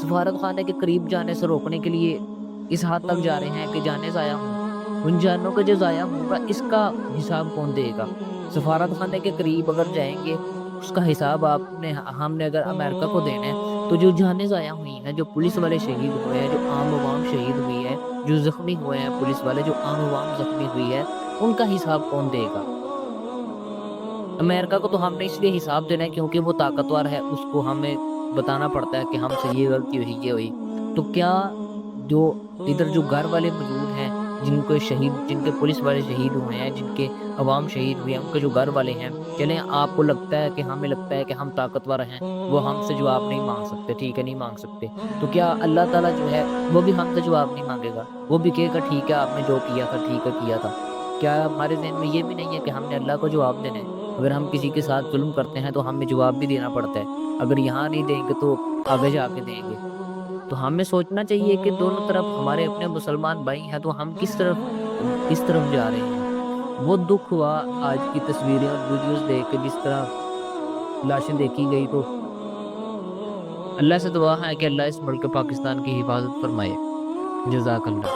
سفارت خانے کے قریب جانے سے روکنے کے لیے اس حد تک جا رہے ہیں کہ جانیں ضائع ہوں، ان جانوں کا جو ضائع ہوگا اس کا حساب کون دے گا؟ سفارت خانے کے قریب اگر جائیں گے اس کا حساب ہم نے اگر امریکہ کو دینا ہے، تو جو جانیں ضائع ہوئی ہیں، جو پولیس والے شہید ہوئے ہیں، جو عام عوام شہید ہوئی ہے، جو زخمی ہوئے ہیں پولیس والے، جو عام عوام زخمی ہوئی ہے، ان کا حساب کون دے گا؟ امریکہ کو تو ہم نے اس لیے حساب دینا ہے کیونکہ وہ طاقتور ہے، اس کو ہمیں بتانا پڑتا ہے کہ ہم سے یہ غلطی ہوئی، یہ ہوئی۔ تو کیا جو ادھر جو گھر والے موجود ہیں، جن کے پولیس والے شہید ہوئے ہیں، جن کے عوام شہید ہوئے ہیں، ان کے جو گھر والے ہیں، چلیں آپ کو لگتا ہے کہ ہمیں لگتا ہے کہ ہم طاقتور ہیں، وہ ہم سے جواب نہیں مانگ سکتے، ٹھیک ہے نہیں مانگ سکتے، تو کیا اللہ تعالیٰ جو ہے وہ بھی ہم سے جواب نہیں مانگے گا؟ وہ بھی کہے گا ٹھیک ہے آپ نے جو کیا تھا ٹھیک ہے کیا تھا؟ کیا ہمارے ذہن میں یہ بھی نہیں ہے کہ ہم نے اللہ کو جواب دینا ہے؟ اگر ہم کسی کے ساتھ ظلم کرتے ہیں تو ہمیں جواب بھی دینا پڑتا ہے، اگر یہاں نہیں دیں گے تو آگے جا کے دیں گے۔ تو ہمیں سوچنا چاہیے کہ دونوں طرف ہمارے اپنے مسلمان بھائی ہیں، تو ہم کس طرف جا رہے ہیں؟ بہت دکھ ہوا آج کی تصویریں اور ویڈیوز دیکھ کے، جس طرح لاشیں دیکھی گئی، تو اللہ سے دعا ہے کہ اللہ اس ملک پاکستان کی حفاظت فرمائے۔ جزاک اللہ۔